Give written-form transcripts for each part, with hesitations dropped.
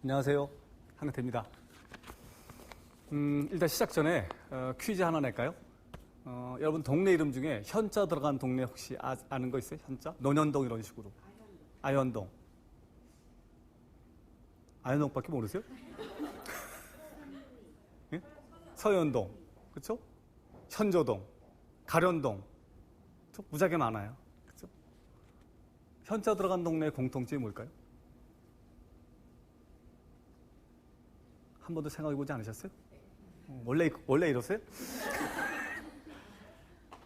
안녕하세요. 한근태입니다. 일단 시작 전에 퀴즈 하나 낼까요? 여러분 동네 이름 중에 현자 들어간 동네 혹시 아는 거 있어요? 현자? 논현동 이런 식으로. 아현동. 아현동밖에 모르세요? 예? 서현동. 그렇죠? 현조동. 가련동. 무지하게 많아요. 그렇죠? 현자 들어간 동네의 공통점이 뭘까요? 한 번도 생각해보지 않으셨어요? 원래 이러세요?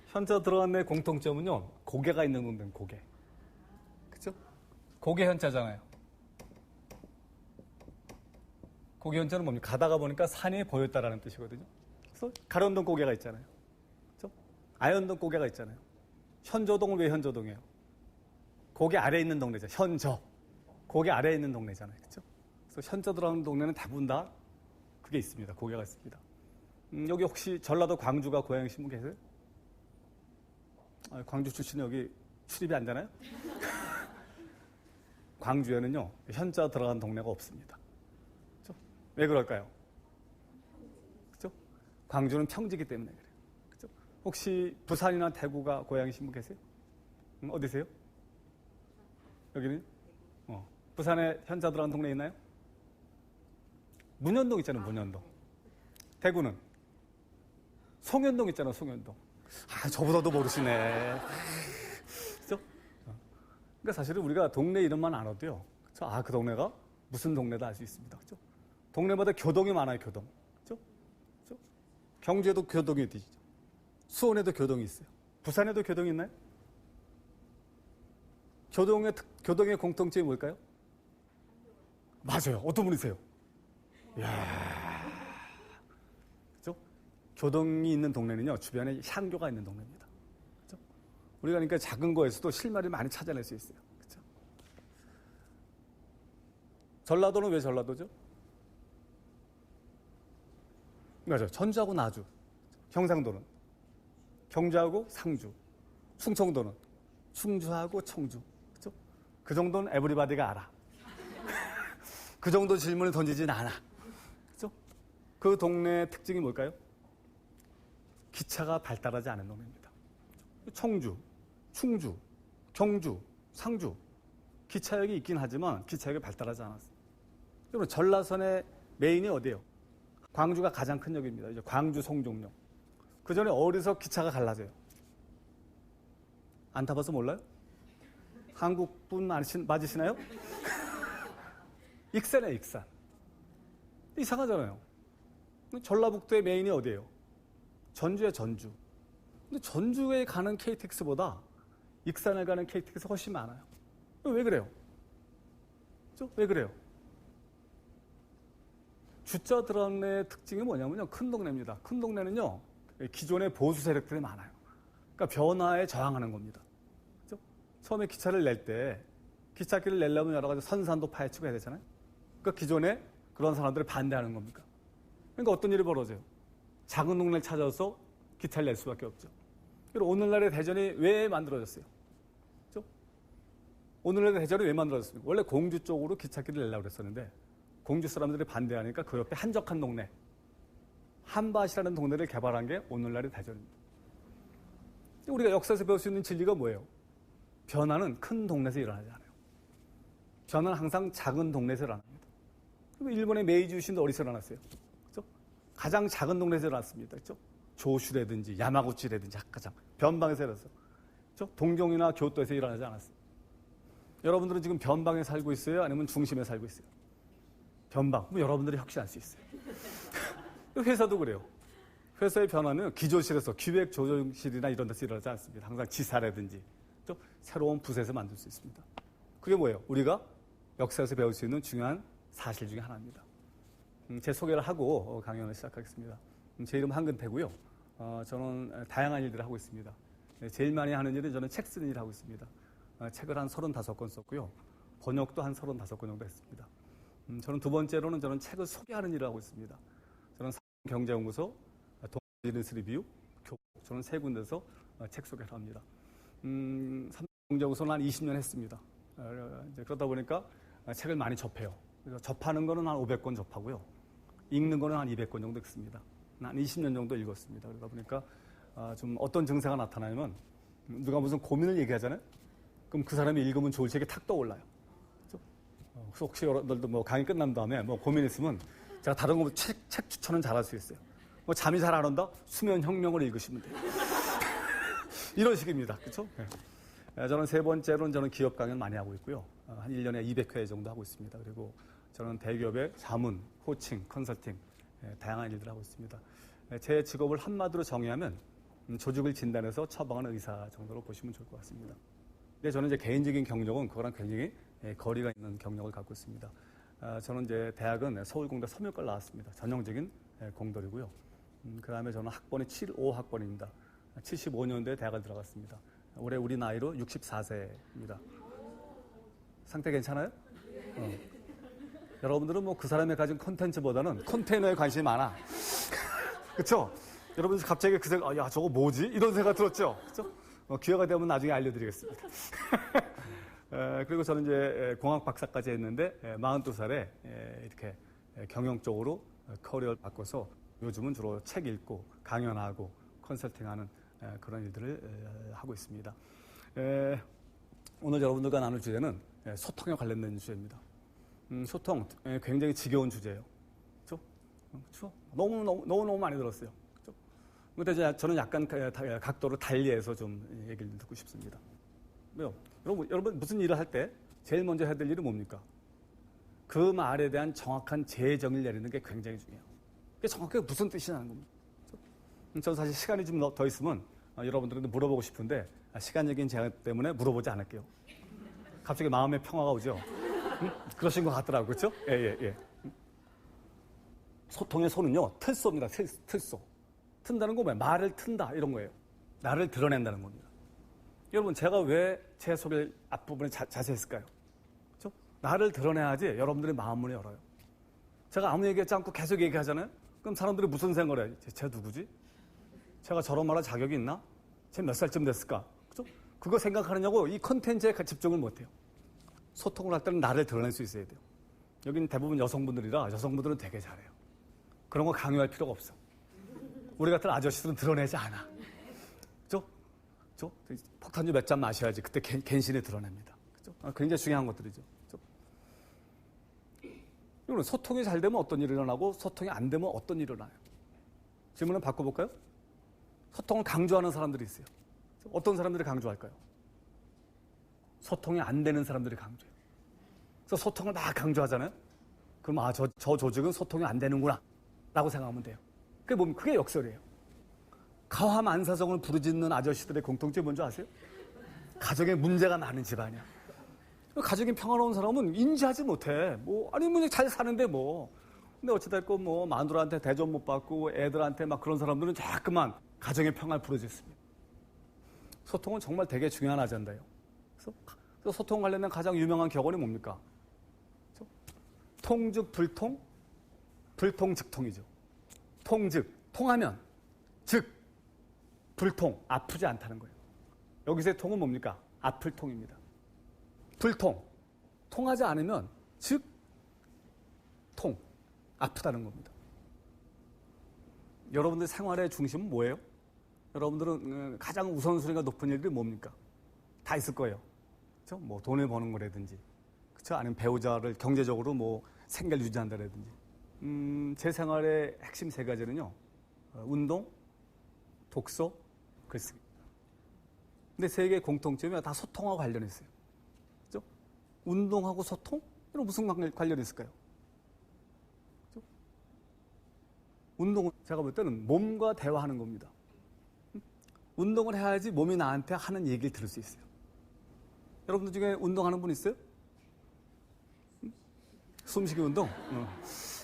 현자 들어간 데 공통점은요, 고개가 있는 동네는 고개. 그죠? 고개 현자잖아요. 고개 현자는 뭡니까? 가다가 보니까 산이 보였다라는 뜻이거든요. 그래서 가련동 고개가 있잖아요. 그죠? 아현동 고개가 있잖아요. 현조동은 왜 현조동이에요? 고개 아래에 있는 동네죠. 현저. 고개 아래에 있는 동네잖아요. 그죠? 그래서 현자 들어가는 동네는 대부분 다 그게 있습니다. 고개가 있습니다. 여기 혹시 전라도 광주가 고향이신 분 계세요? 광주 출신 여기 출입이 안 되나요? 광주에는요, 현자 들어간 동네가 없습니다. 그렇죠? 왜 그럴까요? 그렇죠? 광주는 평지이기 때문에 그래요. 그렇죠? 혹시 부산이나 대구가 고향이신 분 계세요? 어디세요? 여기는? 부산에 현자 들어간 동네 있나요? 문현동 있잖아요, 문현동. 대구는? 송현동 있잖아요, 송현동. 저보다도 모르시네. 그죠? 그러니까 사실은 우리가 동네 이름만 알아도요. 그쵸? 그 동네가 무슨 동네다 알 수 있습니다. 그죠? 동네마다 교동이 많아요, 교동. 그죠? 그죠? 경주에도 교동이 있죠. 수원에도 교동이 있어요. 부산에도 교동이 있나요? 교동의 공통점이 뭘까요? 맞아요. 어떤 분이세요? 이야. 그죠? 교동이 있는 동네는요, 주변에 향교가 있는 동네입니다. 그죠? 우리가 그러니까 작은 거에서도 실마리를 많이 찾아낼 수 있어요. 그죠? 전라도는 왜 전라도죠? 맞아요. 전주하고 나주. 경상도는 경주하고 상주. 충청도는 충주하고 청주. 그죠? 그 정도는 에브리바디가 알아. 그 정도 질문을 던지진 않아. 그죠? 그 동네의 특징이 뭘까요? 기차가 발달하지 않은 동네입니다. 청주, 충주, 경주, 상주. 기차역이 있긴 하지만 기차역이 발달하지 않았어요. 여러분, 전라선의 메인이 어디예요? 광주가 가장 큰 역입니다. 이제 광주 송정역. 그 전에 어디서 기차가 갈라져요? 안 타봐서 몰라요? 한국분 맞으시나요? 익산이에요, 익산. 이상하잖아요. 전라북도의 메인이 어디예요? 전주에 전주. 근데 전주에 가는 KTX보다 익산에 가는 KTX가 훨씬 많아요. 왜 그래요? 그죠? 왜 그래요? 주자 들어간의 특징이 뭐냐면요. 큰 동네입니다. 큰 동네는요, 기존의 보수 세력들이 많아요. 그러니까 변화에 저항하는 겁니다. 그죠? 처음에 기차를 낼 때, 기찻길을 내려면 여러 가지 선산도 파헤치고 해야 되잖아요. 그러니까 기존에 그런 사람들이 반대하는 겁니까? 그러니까 어떤 일이 벌어져요? 작은 동네를 찾아서 기차를 낼 수밖에 없죠. 그리고 오늘날의 대전이 왜 만들어졌어요? 그렇죠? 오늘날의 대전이 왜 만들어졌습니까? 원래 공주 쪽으로 기찻길을 내려고 그랬었는데 공주 사람들이 반대하니까 그 옆에 한적한 동네, 한밭이라는 동네를 개발한 게 오늘날의 대전입니다. 우리가 역사에서 배울 수 있는 진리가 뭐예요? 변화는 큰 동네에서 일어나지 않아요. 변화는 항상 작은 동네에서 일어납니다. 일본의 메이지 유신도 어디서 일어났어요? 그렇죠? 가장 작은 동네에서 일어났습니다. 그렇죠? 조슈라든지 야마구치라든지 가장 변방에서 일어났어요. 그렇죠? 동경이나 교토에서 일어나지 않았어요. 여러분들은 지금 변방에 살고 있어요? 아니면 중심에 살고 있어요? 변방. 그럼 여러분들이 혁신할 수 있어요. 회사도 그래요. 회사의 변화는 기조실에서 기획조정실이나 이런 데서 일어나지 않습니다. 항상 지사라든지 그렇죠? 새로운 부서에서 만들 수 있습니다. 그게 뭐예요? 우리가 역사에서 배울 수 있는 중요한 사실 중에 하나입니다. 제 소개를 하고 강연을 시작하겠습니다. 제 이름은 한근태고요. 저는 다양한 일들을 하고 있습니다. 제일 많이 하는 일은 저는 책 쓰는 일을 하고 있습니다. 책을 한 35권 썼고요. 번역도 한 35권 정도 했습니다. 저는 두 번째로는 저는 책을 소개하는 일을 하고 있습니다. 저는 경제연구소, 비즈니스 리뷰, 저는 세 군데서 책 소개를 합니다. 경제연구소는 한 20년 했습니다. 그러다 보니까 책을 많이 접해요. 그래서 접하는 거는 한 500권 접하고요. 읽는 거는 한 200권 정도 읽습니다. 한 20년 정도 읽었습니다. 그러다 보니까 좀 어떤 증세가 나타나면 누가 무슨 고민을 얘기하잖아요. 그럼 그 사람이 읽으면 좋을 책이 탁 떠올라요. 그렇죠? 그래서 혹시 여러분들도 뭐 강의 끝난 다음에 뭐 고민 있으면 제가 다른 거 책 추천은 잘할 수 있어요. 뭐 잠이 잘 안 온다? 수면혁명을 읽으시면 돼요. 이런 식입니다. 그렇죠? 네. 저는 세 번째로는 저는 기업 강연 많이 하고 있고요. 한 1년에 200회 정도 하고 있습니다. 그리고 저는 대기업의 자문, 코칭, 컨설팅 다양한 일들을 하고 있습니다. 제 직업을 한마디로 정의하면 조직을 진단해서 처방하는 의사 정도로 보시면 좋을 것 같습니다. 근데 저는 이제 개인적인 경력은 그거랑 굉장히 거리가 있는 경력을 갖고 있습니다. 저는 이제 대학은 서울공대 섬유과를 나왔습니다. 전형적인 공돌이고요. 그 다음에 저는 학번이 75학번입니다. 75년도에 대학을 들어갔습니다. 올해 우리 나이로 64세입니다. 상태 괜찮아요? 여러분들은 뭐 그 사람이 가진 콘텐츠보다는 컨테이너에 관심이 많아. 그렇죠? 여러분 갑자기 그 생각, 야 저거 뭐지? 이런 생각 들었죠? 그렇죠? 기회가 되면 나중에 알려드리겠습니다. 그리고 저는 이제 공학 박사까지 했는데 42살에 이렇게 경영 쪽으로 커리어를 바꿔서 요즘은 주로 책 읽고 강연하고 컨설팅하는 그런 일들을 하고 있습니다. 오늘 여러분들과 나눌 주제는 소통에 관련된 주제입니다. 소통 굉장히 지겨운 주제예요. 그렇죠? 너무 많이 들었어요. 그렇죠? 근데 저는 약간 각도를 달리해서 좀 얘기를 듣고 싶습니다. 왜요? 여러분 무슨 일을 할 때 제일 먼저 해야 될 일은 뭡니까? 그 말에 대한 정확한 재정의를 내리는 게 굉장히 중요해요. 그게 정확하게 무슨 뜻이냐는 겁니다. 저는 사실 시간이 좀 더 있으면 여러분들한테 물어보고 싶은데 시간적인 제한 때문에 물어보지 않을게요. 갑자기 마음의 평화가 오죠. 그러신 것 같더라고요. 그렇죠? 예. 소통의 소는요. 틀소입니다. 틀소. 튼다는 거 뭐예요? 말을 튼다 이런 거예요. 나를 드러낸다는 겁니다. 여러분 제가 왜 제 소리를 앞부분에 자세히 했을까요? 그렇죠? 나를 드러내야지 여러분들의 마음문을 열어요. 제가 아무 얘기하지 않고 계속 얘기하잖아요. 그럼 사람들이 무슨 생각을 해요? 쟤 누구지? 제가 저런 말할 자격이 있나? 쟤 몇 살쯤 됐을까? 그죠? 그거 생각하느냐고 이 컨텐츠에 집중을 못해요. 소통을 할 때는 나를 드러낼 수 있어야 돼요. 여기는 대부분 여성분들이라 여성분들은 되게 잘해요. 그런 거 강요할 필요가 없어. 우리 같은 아저씨들은 드러내지 않아. 그죠? 폭탄주 몇 잔 마셔야지 그때 갠신히 드러냅니다. 그죠? 굉장히 중요한 것들이죠. 그죠? 이거는 소통이 잘 되면 어떤 일이 일어나고 소통이 안 되면 어떤 일이 일어나요? 질문을 바꿔볼까요? 소통을 강조하는 사람들이 있어요. 어떤 사람들이 강조할까요? 소통이 안 되는 사람들이 강조해요. 그래서 소통을 막 강조하잖아요. 그럼 저 조직은 소통이 안 되는구나 라고 생각하면 돼요. 그게 뭡니까? 그게 역설이에요. 가화 만사성을 부르짖는 아저씨들의 공통점이 뭔지 아세요? 가정에 문제가 많은 집안이야. 가정이 평화로운 사람은 인지하지 못해. 아니면 잘 사는데 뭐. 근데 어찌됐건 마누라한테 대접 못 받고 애들한테 막 그런 사람들은 자꾸만 가정의 평화를 부르짖습니다. 소통은 정말 되게 중요한 아젠다예요. 그래서 소통 관련된 가장 유명한 격언이 뭡니까? 통즉 불통, 불통즉통이죠. 통즉, 통하면, 즉, 불통, 아프지 않다는 거예요. 여기서의 통은 뭡니까? 아플 통입니다. 불통, 통하지 않으면, 즉, 통, 아프다는 겁니다. 여러분들 생활의 중심은 뭐예요? 여러분들은 가장 우선순위가 높은 일들이 뭡니까? 다 있을 거예요. 그렇죠? 돈을 버는 거라든지, 그렇죠? 아니면 배우자를 경제적으로 생계를 유지한다라든지. 제 생활의 핵심 세 가지는요. 운동, 독서, 글쓰기. 근데 세 개의 공통점이 다 소통하고 관련이 있어요. 그렇죠? 운동하고 소통? 이런 무슨 관련이 있을까요? 그렇죠? 운동은 제가 볼 때는 몸과 대화하는 겁니다. 운동을 해야지 몸이 나한테 하는 얘기를 들을 수 있어요. 여러분들 중에 운동하는 분 있어요? 숨쉬기 운동?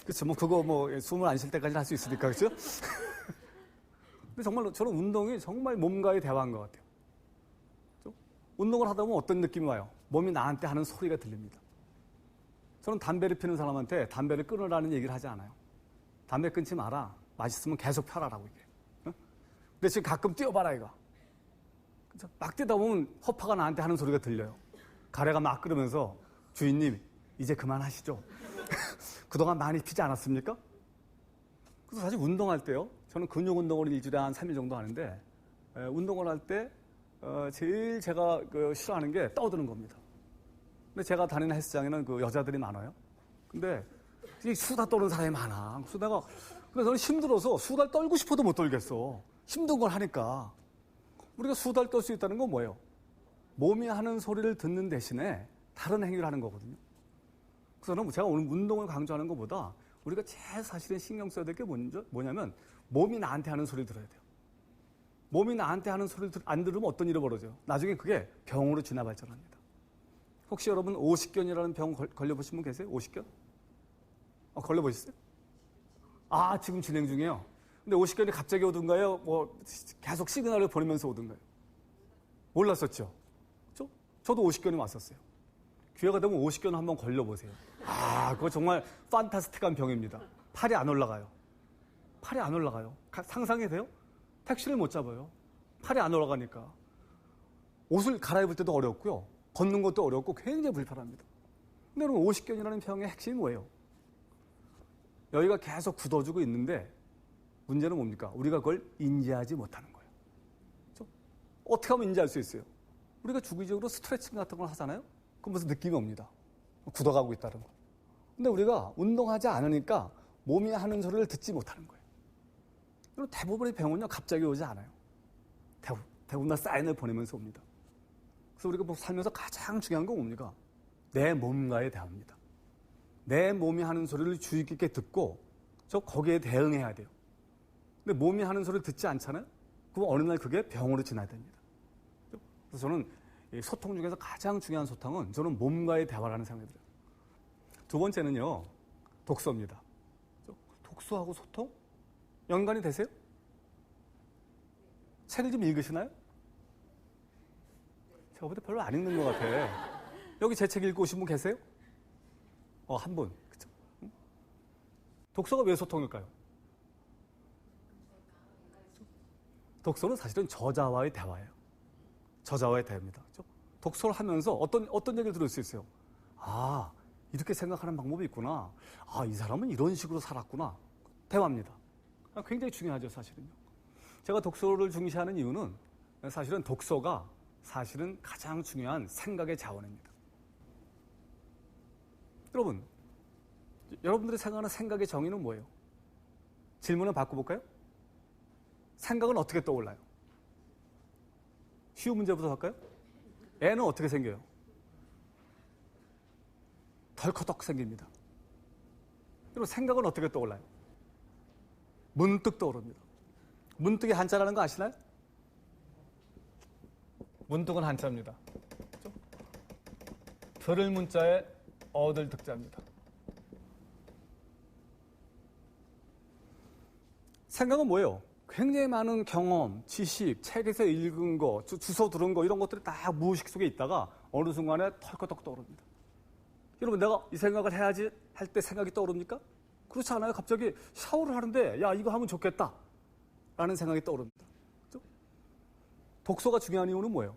그렇죠. 그거 숨을 안 쉴 때까지 할 수 있으니까, 그렇죠? 근데 정말 저는 운동이 정말 몸과의 대화인 것 같아요. 그렇죠? 운동을 하다 보면 어떤 느낌이 와요? 몸이 나한테 하는 소리가 들립니다. 저는 담배를 피는 사람한테 담배를 끊으라는 얘기를 하지 않아요. 담배 끊지 마라. 맛있으면 계속 펴라라고 얘기해요. 근데 지금 가끔 뛰어봐라 이거. 그렇죠? 막 뛰다 보면 허파가 나한테 하는 소리가 들려요. 가래가 막 끓으면서 주인님 이제 그만하시죠. 그동안 많이 피지 않았습니까? 그래서 사실 운동할 때요. 저는 근육 운동을 일주일에 한 3일 정도 하는데 운동을 할 때 제일 제가 싫어하는 게 떠드는 겁니다. 근데 제가 다니는 헬스장에는 여자들이 많아요. 근데 이 수다 떠는 사람이 많아. 그래서 저는 힘들어서 수다를 떨고 싶어도 못 떨겠어. 힘든 걸 하니까. 우리가 수다를 떨 수 있다는 건 뭐예요? 몸이 하는 소리를 듣는 대신에 다른 행위를 하는 거거든요. 그래서 제가 오늘 운동을 강조하는 것보다 우리가 제일 사실은 신경 써야 될 게 뭐냐면 몸이 나한테 하는 소리를 들어야 돼요. 몸이 나한테 하는 소리를 안 들으면 어떤 일이 벌어져요? 나중에 그게 병으로 진화 발전합니다. 혹시 여러분 오십견이라는 병 걸려보신 분 계세요? 오십견? 걸려보셨어요? 지금 진행 중이에요. 근데 오십견이 갑자기 오든가요? 계속 시그널을 보내면서 오든가요? 몰랐었죠? 저도 오십견이 왔었어요. 기회가 되면 오십견 한번 걸려보세요. 그거 정말 판타스틱한 병입니다. 팔이 안 올라가요. 팔이 안 올라가요. 상상이 돼요? 택시를 못 잡아요. 팔이 안 올라가니까. 옷을 갈아입을 때도 어렵고요. 걷는 것도 어렵고 굉장히 불편합니다. 근데 여러분 오십견이라는 병의 핵심이 뭐예요? 여기가 계속 굳어지고 있는데 문제는 뭡니까? 우리가 그걸 인지하지 못하는 거예요. 그렇죠? 어떻게 하면 인지할 수 있어요? 우리가 주기적으로 스트레칭 같은 걸 하잖아요? 그럼 무슨 느낌이 옵니다. 굳어가고 있다는 거. 근데 우리가 운동하지 않으니까 몸이 하는 소리를 듣지 못하는 거예요. 그리고 대부분의 병은요, 갑자기 오지 않아요. 대부분 다 사인을 보내면서 옵니다. 그래서 우리가 살면서 가장 중요한 건 뭡니까? 내 몸과의 대화입니다. 내 몸이 하는 소리를 주의 깊게 듣고 거기에 대응해야 돼요. 근데 몸이 하는 소리를 듣지 않잖아요? 그럼 어느 날 그게 병으로 진화해야 됩니다. 그래서 저는 소통 중에서 가장 중요한 소통은 저는 몸과의 대화라는 생각이 들어요. 두 번째는요, 독서입니다. 독서하고 소통? 연관이 되세요? 책을 좀 읽으시나요? 제가 볼 때 별로 안 읽는 것 같아. 여기 제 책 읽고 오신 분 계세요? 한 분. 그쵸? 독서가 왜 소통일까요? 독서는 사실은 저자와의 대화예요. 저자와의 대화입니다. 그렇죠? 독서를 하면서 어떤 얘기를 들을 수 있어요? 이렇게 생각하는 방법이 있구나. 이 사람은 이런 식으로 살았구나. 대화입니다. 굉장히 중요하죠, 사실은요. 제가 독서를 중시하는 이유는 사실은 독서가 사실은 가장 중요한 생각의 자원입니다. 여러분들이 생각하는 생각의 정의는 뭐예요? 질문을 바꿔볼까요? 생각은 어떻게 떠올라요? 쉬운 문제부터 할까요? 애는 어떻게 생겨요? 덜커덕 생깁니다. 그리고 생각은 어떻게 떠올라요? 문득 떠오릅니다. 문득이 한자라는 거 아시나요? 문득은 한자입니다. 그렇죠? 들을 문자에 얻을 득자입니다. 생각은 뭐예요? 굉장히 많은 경험, 지식, 책에서 읽은 거, 주워 들은 거 이런 것들이 다 무의식 속에 있다가 어느 순간에 털커덕 떠오릅니다. 여러분 내가 이 생각을 해야지 할 때 생각이 떠오릅니까? 그렇지 않아요? 갑자기 샤워를 하는데 이거 하면 좋겠다 라는 생각이 떠오릅니다. 그렇죠? 독서가 중요한 이유는 뭐예요?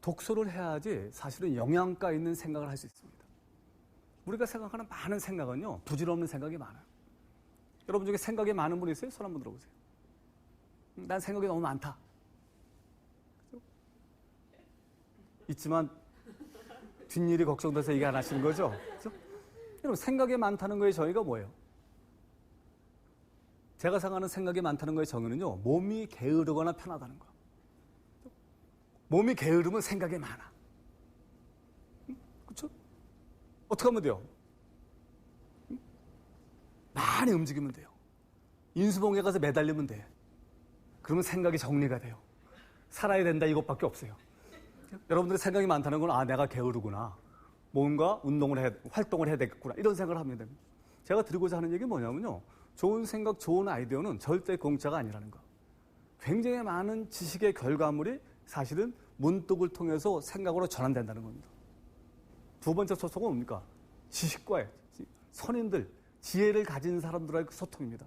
독서를 해야지 사실은 영양가 있는 생각을 할 수 있습니다. 우리가 생각하는 많은 생각은요, 부질없는 생각이 많아요. 여러분 중에 생각이 많은 분 있어요? 손 한번 들어보세요. 난 생각이 너무 많다. 그렇죠? 있지만 뒷일이 걱정돼서 얘기 안 하시는 거죠? 그렇죠? 여러분 생각이 많다는 거의 정의가 뭐예요? 제가 생각하는 생각이 많다는 거의 정의는요, 몸이 게으르거나 편하다는 거. 몸이 게으르면 생각이 많아. 그렇죠? 어떻게 하면 돼요? 많이 움직이면 돼요. 인수봉에 가서 매달리면 돼. 그러면 생각이 정리가 돼요. 살아야 된다 이것밖에 없어요. 여러분들의 생각이 많다는 건 내가 게으르구나. 뭔가 활동을 해야 되겠구나. 이런 생각을 하면 됩니다. 제가 드리고자 하는 얘기는 뭐냐면요. 좋은 생각, 좋은 아이디어는 절대 공짜가 아니라는 거. 굉장히 많은 지식의 결과물이 사실은 문득을 통해서 생각으로 전환된다는 겁니다. 두 번째 소통은 뭡니까? 지식과의 선인들, 지혜를 가진 사람들과의 소통입니다.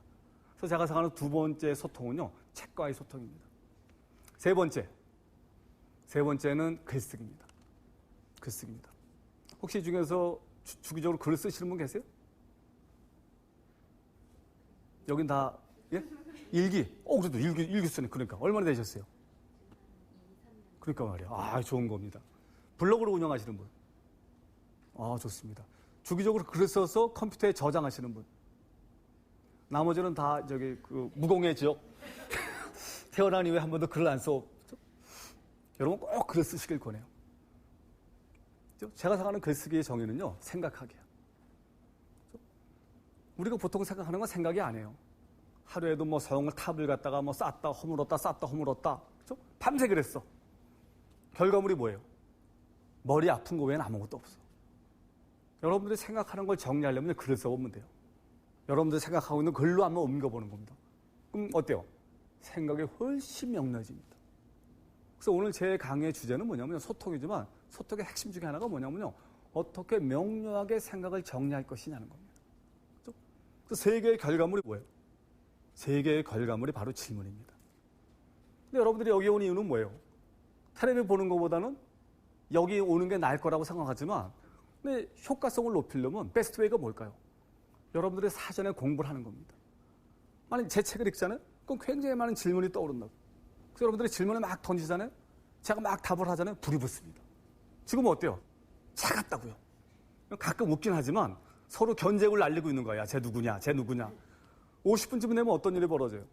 그래서 제가 생각하는 두 번째 소통은요, 책과의 소통입니다. 세 번째는 글쓰기입니다. 글쓰기입니다. 혹시 이 중에서 주기적으로 글을 쓰시는 분 계세요? 여긴 다, 예? 일기. 그래도 일기 쓰는, 그러니까. 얼마나 되셨어요? 그러니까 말이야. 좋은 겁니다. 블로그를 운영하시는 분. 좋습니다. 주기적으로 글을 써서 컴퓨터에 저장하시는 분. 나머지는 다 무공의 지역. 태어난 이후에 한 번도 글을 안 써. 여러분 꼭 글을 쓰시길 권해요. 제가 생각하는 글쓰기의 정의는요, 생각하기야. 우리가 보통 생각하는 건 생각이 아니에요. 하루에도 뭐 성을 탑을 갖다가 뭐 쌓다 허물었다. 그렇죠? 밤새 그랬어. 결과물이 뭐예요? 머리 아픈 거 외에는 아무것도 없어. 여러분들이 생각하는 걸 정리하려면 글을 써보면 돼요. 여러분들이 생각하고 있는 글로 한번 옮겨보는 겁니다. 그럼 어때요? 생각이 훨씬 명료해집니다. 그래서 오늘 제 강의의 주제는 뭐냐면요, 소통이지만 소통의 핵심 중에 하나가 뭐냐면요, 어떻게 명료하게 생각을 정리할 것이냐는 겁니다. 그렇죠? 그래서 세 개의 결과물이 뭐예요? 세 개의 결과물이 바로 질문입니다. 근데 여러분들이 여기 온 이유는 뭐예요? 텔레비전 보는 것보다는 여기 오는 게 나을 거라고 생각하지만, 근데 효과성을 높이려면 베스트 웨이가 뭘까요? 여러분들이 사전에 공부를 하는 겁니다. 만약 제 책을 읽잖아요? 그럼 굉장히 많은 질문이 떠오른다고. 그래서 여러분들이 질문을 막 던지잖아요? 제가 막 답을 하잖아요? 불이 붙습니다. 지금은 어때요? 차갑다고요. 가끔 웃긴 하지만 서로 견제구를 날리고 있는 거야. 쟤 누구냐? 50분쯤 되면 어떤 일이 벌어져요?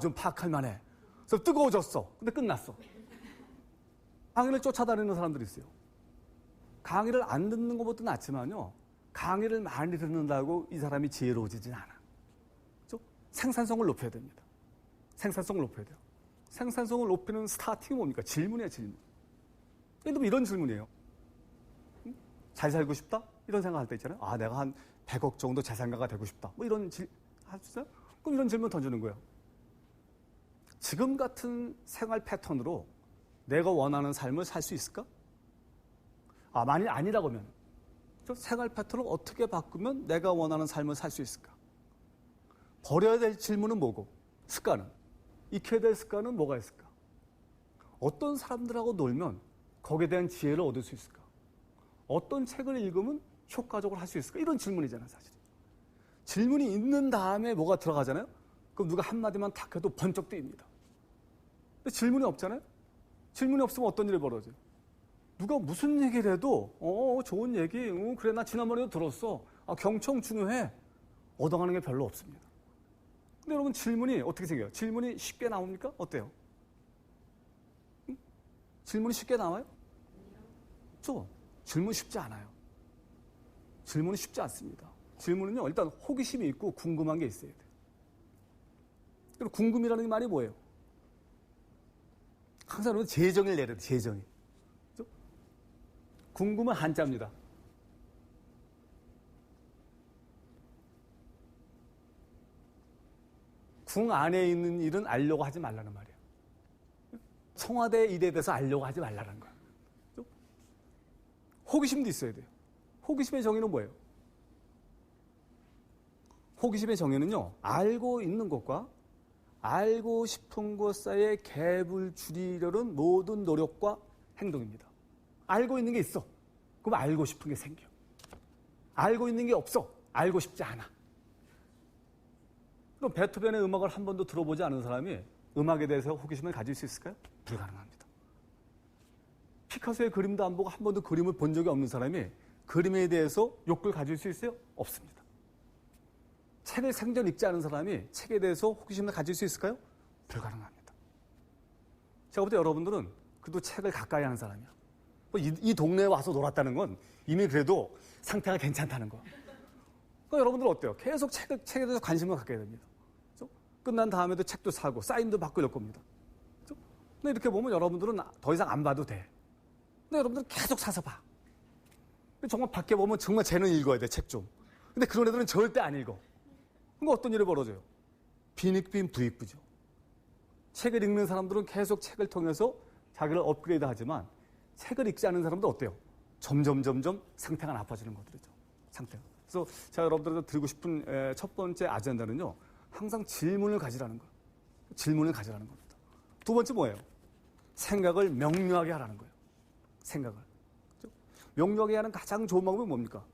좀 파악할 만해. 그래서 뜨거워졌어. 근데 끝났어. 강의를 쫓아다니는 사람들이 있어요. 강의를 안 듣는 것보다 낫지만요, 강의를 많이 듣는다고 이 사람이 지혜로워지진 않아. 그렇죠? 생산성을 높여야 됩니다. 생산성을 높여야 돼요. 생산성을 높이는 스타팅이 뭡니까? 질문이에요, 질문. 이런 질문이에요. 잘 살고 싶다? 이런 생각할 때 있잖아요. 내가 한 100억 정도 자산가가 되고 싶다. 뭐 이런 할 수 있어요? 그럼 이런 질문 던지는 거예요. 지금 같은 생활 패턴으로 내가 원하는 삶을 살 수 있을까? 만일 아니라고 하면 생활 패턴을 어떻게 바꾸면 내가 원하는 삶을 살 수 있을까? 버려야 될 질문은 뭐고? 습관은? 익혀야 될 습관은 뭐가 있을까? 어떤 사람들하고 놀면 거기에 대한 지혜를 얻을 수 있을까? 어떤 책을 읽으면 효과적으로 할 수 있을까? 이런 질문이잖아요, 사실. 질문이 있는 다음에 뭐가 들어가잖아요? 그럼 누가 한마디만 탁 해도 번쩍 뜨입니다. 근데 질문이 없잖아요? 질문이 없으면 어떤 일이 벌어져요? 누가 무슨 얘기를 해도 좋은 얘기, 그래 나 지난번에도 들었어. 경청 중요해. 얻어가는 게 별로 없습니다. 근데 여러분 질문이 어떻게 생겨요? 질문이 쉽게 나옵니까? 어때요? 질문이 쉽게 나와요? 질문 쉽지 않아요. 질문은 쉽지 않습니다. 질문은요, 일단 호기심이 있고 궁금한 게 있어야 돼요. 그리고 궁금이라는 말이 뭐예요? 항상 여러분 재정을 내려야 돼요, 재정이. 그렇죠? 궁금은 한자입니다. 궁 안에 있는 일은 알려고 하지 말라는 말이에요. 청와대 일에 대해서 알려고 하지 말라는 거예요. 그렇죠? 호기심도 있어야 돼요. 호기심의 정의는 뭐예요? 호기심의 정의는요, 알고 있는 것과 알고 싶은 것 사이에 갭을 줄이려는 모든 노력과 행동입니다. 알고 있는 게 있어. 그럼 알고 싶은 게 생겨. 알고 있는 게 없어. 알고 싶지 않아. 그럼 베토벤의 음악을 한 번도 들어보지 않은 사람이 음악에 대해서 호기심을 가질 수 있을까요? 불가능합니다. 피카소의 그림도 안 보고 한 번도 그림을 본 적이 없는 사람이 그림에 대해서 욕구를 가질 수 있어요? 없습니다. 책을 생전 읽지 않은 사람이 책에 대해서 호기심을 가질 수 있을까요? 불가능합니다. 제가 볼 때 여러분들은 그래도 책을 가까이 하는 사람이야. 이 동네에 와서 놀았다는 건 이미 그래도 상태가 괜찮다는 거. 그러니까 여러분들 어때요? 계속 책에 대해서 관심을 갖게 됩니다. 그렇죠? 끝난 다음에도 책도 사고 사인도 받고 이럴 겁니다. 그렇죠? 근데 이렇게 보면 여러분들은 더 이상 안 봐도 돼. 근데 여러분들은 계속 사서 봐. 근데 정말 밖에 보면 정말 쟤는 읽어야 돼, 책 좀. 근데 그런 애들은 절대 안 읽어. 그럼 어떤 일이 벌어져요? 빈익빈 부익부죠. 책을 읽는 사람들은 계속 책을 통해서 자기를 업그레이드 하지만 책을 읽지 않은 사람도 어때요? 점점 상태가 나빠지는 것들이죠. 상태가. 그래서 제가 여러분들한테 드리고 싶은 첫 번째 아젠다는요, 항상 질문을 가지라는 거예요. 질문을 가지라는 겁니다. 두 번째 뭐예요? 생각을 명료하게 하라는 거예요. 생각을. 그렇죠? 명료하게 하는 가장 좋은 방법이 뭡니까?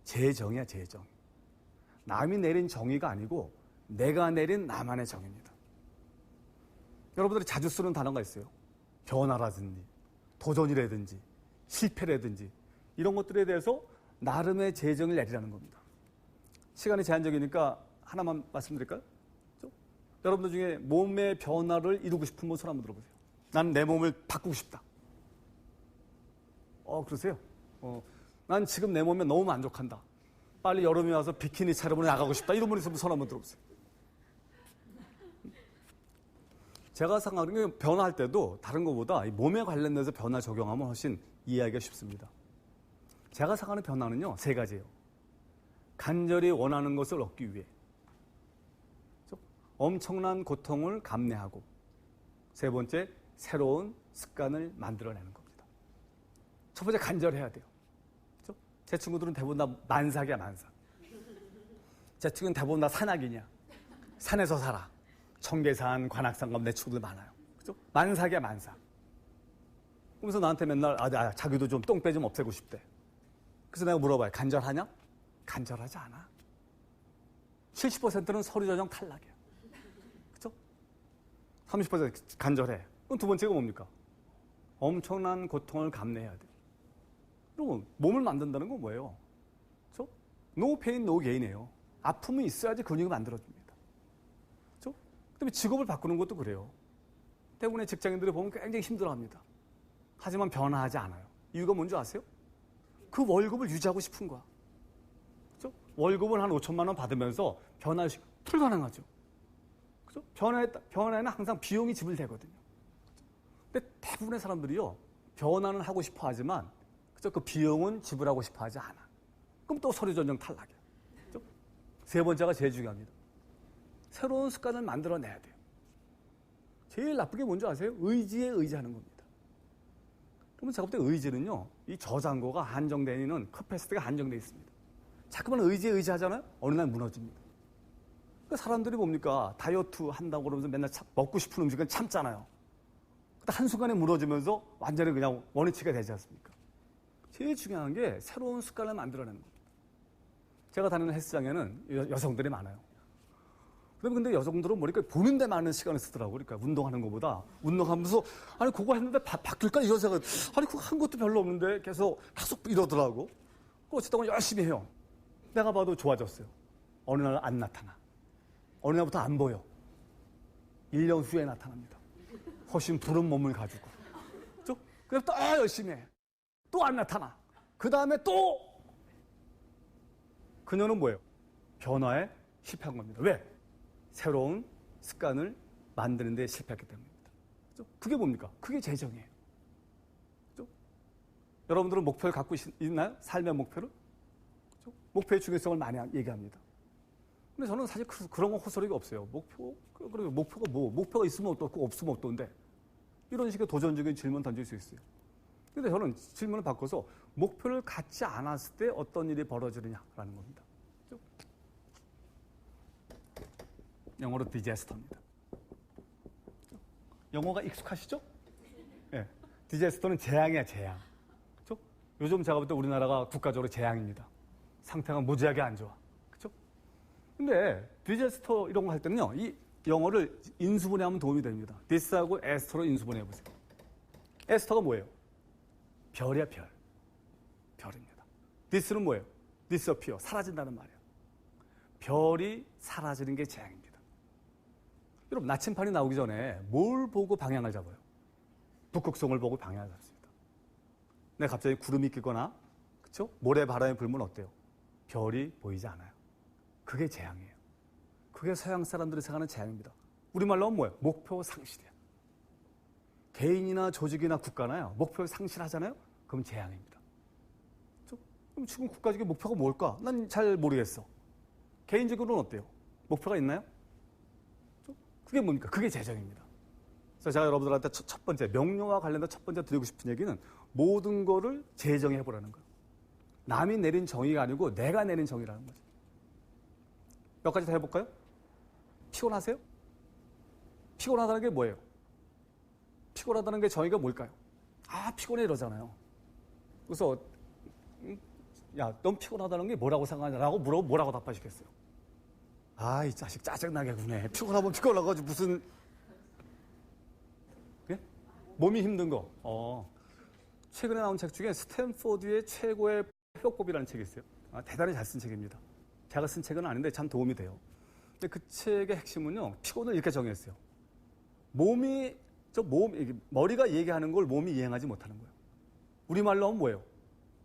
제정이야, 제정. 남이 내린 정의가 아니고 내가 내린 나만의 정의입니다. 여러분들이 자주 쓰는 단어가 있어요. 변화라든지 도전이라든지 실패라든지 이런 것들에 대해서 나름의 제정을 내리라는 겁니다. 시간이 제한적이니까 하나만 말씀드릴까요? 여러분들 중에 몸의 변화를 이루고 싶은 분 손 한번 들어보세요. 나는 내 몸을 바꾸고 싶다. 그러세요? 난 지금 내 몸에 너무 만족한다. 빨리 여름이 와서 비키니 차림으로 나가고 싶다. 이런 분이 있으면 손 한번 들어보세요. 제가 생각하는 게 변화할 때도 다른 것보다 몸에 관련돼서 변화 적용하면 훨씬 이해하기가 쉽습니다. 제가 생각하는 변화는요, 세 가지예요. 간절히 원하는 것을 얻기 위해 엄청난 고통을 감내하고, 세 번째, 새로운 습관을 만들어내는 겁니다. 첫 번째, 간절해야 돼요. 그렇죠? 제 친구들은 대부분 다 만삭이야, 만삭. 제 친구는 대부분 다 산악이냐. 산에서 살아. 청계산, 관악산 가면 내 친구들 많아요. 그죠? 만삭이야, 만삭. 그러면서 나한테 맨날, 자기도 좀 똥배 좀 없애고 싶대. 그래서 내가 물어봐요. 간절하냐? 간절하지 않아. 70%는 서류 전형 탈락이야. 그죠? 30% 간절해. 그럼 두 번째가 뭡니까? 엄청난 고통을 감내해야 돼. 그리고 몸을 만든다는 건 뭐예요? 그죠? No pain, no gain이에요. 아픔이 있어야지 근육을 만들어줍니다. 그죠? 그다음에 직업을 바꾸는 것도 그래요. 대부분의 직장인들이 보면 굉장히 힘들어합니다. 하지만 변화하지 않아요. 이유가 뭔지 아세요? 그 월급을 유지하고 싶은 거야. 그죠? 월급을 한 5천만 원 받으면서 변화를 불가능하죠. 그죠? 변화에는 항상 비용이 지불되거든요. 근데 대부분의 사람들이요, 변화는 하고 싶어 하지만, 그죠? 그 비용은 지불하고 싶어 하지 않아. 그럼 또 서류 전형 탈락이야. 그죠? 세 번째가 제일 중요합니다. 새로운 습관을 만들어내야 돼요. 제일 나쁜 게 뭔지 아세요? 의지에 의지하는 겁니다. 그러면 제가 볼 때 의지는요, 이 저장고가 한정되어 있는 커패시티가 한정되어 있습니다. 자꾸만 의지에 의지하잖아요? 어느 날 무너집니다. 그러니까 사람들이 뭡니까? 다이어트 한다고 그러면서 맨날 먹고 싶은 음식은 참잖아요. 근데 한순간에 무너지면서 완전히 그냥 원위치가 되지 않습니까? 제일 중요한 게 새로운 습관을 만들어내는 겁니다. 제가 다니는 헬스장에는 여성들이 많아요. 근데 여성들은 뭐니까 보는 데 많은 시간을 쓰더라고요. 그러니까 운동하는 것보다 운동하면서 아니 그거 했는데 바뀔까 이런 생각. 아니 그거 한 것도 별로 없는데 계속 이러더라고. 어쨌든 열심히 해요. 내가 봐도 좋아졌어요. 어느 날 안 나타나. 어느 날부터 안 보여. 1년 후에 나타납니다. 훨씬 부른 몸을 가지고. 그죠? 그래서 또 열심히 해. 또 안 나타나. 그 다음에 또 그녀는 뭐예요? 변화에 실패한 겁니다. 왜? 새로운 습관을 만드는 데 실패했기 때문입니다. 그죠? 그게 뭡니까? 그게 재정이에요. 그죠? 여러분들은 목표를 갖고 있나요? 삶의 목표를? 그죠? 목표의 중요성을 많이 얘기합니다. 근데 저는 사실 그런 건 호소력이 없어요. 목표가 뭐? 목표가 있으면 어떻고 없으면 어떤데? 이런 식의 도전적인 질문 던질 수 있어요. 근데 저는 질문을 바꿔서 목표를 갖지 않았을 때 어떤 일이 벌어지느냐라는 겁니다. 그죠? 영어로 디제스터입니다. 영어가 익숙하시죠? 네. 디제스터는 재앙이야, 재앙. 그렇죠? 요즘 제가 볼 때 우리나라가 국가적으로 재앙입니다. 상태가 무지하게 안 좋아. 그렇죠? 근데 디제스터 이런 거 할 때는요, 이 영어를 인수분해하면 도움이 됩니다. this하고 에스터로 인수분해해 보세요. 에스터가 뭐예요? 별이야, 별. 별입니다. this는 뭐예요? disappear, 사라진다는 말이에요. 별이 사라지는 게 재앙입니다. 여러분, 나침판이 나오기 전에 뭘 보고 방향을 잡아요? 북극성을 보고 방향을 잡습니다. 근데 갑자기 구름이 끼거나, 그쵸? 모래바람이 불면 어때요? 별이 보이지 않아요. 그게 재앙이에요. 그게 서양 사람들이 생각하는 재앙입니다. 우리말로 하면 뭐예요? 목표 상실이에요. 개인이나 조직이나 국가나요, 목표를 상실하잖아요? 그럼 재앙입니다. 그쵸? 그럼 지금 국가적인 목표가 뭘까? 난 잘 모르겠어. 개인적으로는 어때요? 목표가 있나요? 그게 뭡니까? 그게 재정입니다. 그래서 제가 여러분들한테 첫 번째, 명료와 관련된 첫 번째 드리고 싶은 얘기는 모든 거를 재정해보라는 거예요. 남이 내린 정의가 아니고 내가 내린 정의라는 거죠. 몇 가지 더 해볼까요? 피곤하세요? 피곤하다는 게 뭐예요? 피곤하다는 게 정의가 뭘까요? 피곤해 이러잖아요. 그래서 야, 넌 피곤하다는 게 뭐라고 생각하냐라고 물어보면 뭐라고 답하시겠어요? 아, 이 자식 짜증나게 구네. 피곤하면 피곤하고 무슨 예? 몸이 힘든 거. 최근에 나온 책 중에 스탠포드의 최고의 회복법이라는 책이 있어요. 대단히 잘 쓴 책입니다. 제가 쓴 책은 아닌데 참 도움이 돼요. 근데 그 책의 핵심은요, 피곤을 이렇게 정했어요. 머리가 얘기하는 걸 몸이 이행하지 못하는 거예요. 우리말로 하면 뭐예요?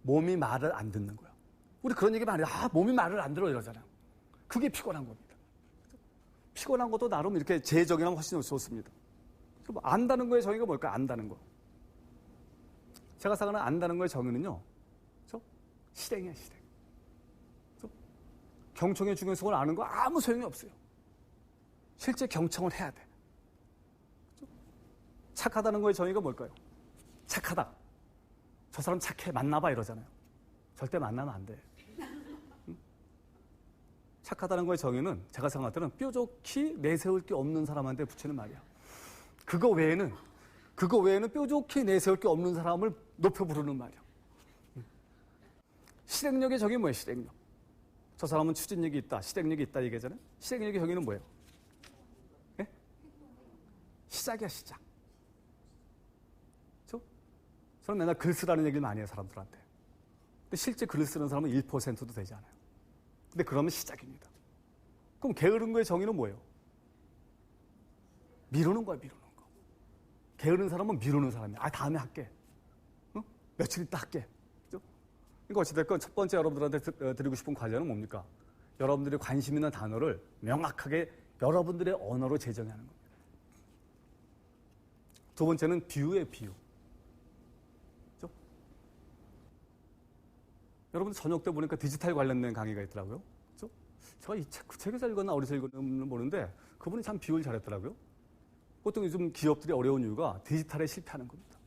몸이 말을 안 듣는 거예요. 우리 그런 얘기 많이 해요. 몸이 말을 안 들어 이러잖아요. 그게 피곤한 겁니다. 피곤한 것도 나름 이렇게 재정의하면 훨씬 좋습니다. 안다는 거의 정의가 뭘까요? 안다는 거. 제가 생각하는 안다는 거의 정의는요, 실행이야, 실행. 경청의 중요성을 아는 거 아무 소용이 없어요. 실제 경청을 해야 돼. 착하다는 거의 정의가 뭘까요? 착하다. 저 사람 착해, 만나봐 이러잖아요. 절대 만나면 안 돼. 착하다는 거의 정의는 제가 생각할 때는 뾰족히 내세울 게 없는 사람한테 붙이는 말이야. 그거 외에는 뾰족히 내세울 게 없는 사람을 높여 부르는 말이야. 실행력의 정의 뭐예요? 실행력. 저 사람은 추진력이 있다, 실행력이 있다 얘기하잖아요. 실행력의 정의는 뭐예요? 네? 시작이야, 시작. 저는 맨날 글 쓰라는 얘기를 많이 해요, 사람들한테. 근데 실제 글을 쓰는 사람은 1%도 되지 않아요. 근데 그러면 시작입니다. 그럼 게으른 거의 정의는 뭐예요? 미루는 거야, 미루는 거. 게으른 사람은 미루는 사람이야. 다음에 할게. 며칠 있다 할게. 그죠? 그러니까 어찌됐건 첫 번째 여러분들한테 드리고 싶은 과제는 뭡니까? 여러분들이 관심 있는 단어를 명확하게 여러분들의 언어로 재정하는 겁니다. 두 번째는 비유예요, 비유. 그죠? 여러분들 저녁 때 보니까 디지털 관련된 강의가 있더라고요. 그죠? 제가 그 책에서 읽었나 어디서 읽었나 모르는데 그분이 참 비유를 잘했더라고요. 보통 요즘 기업들이 어려운 이유가 디지털에 실패하는 겁니다.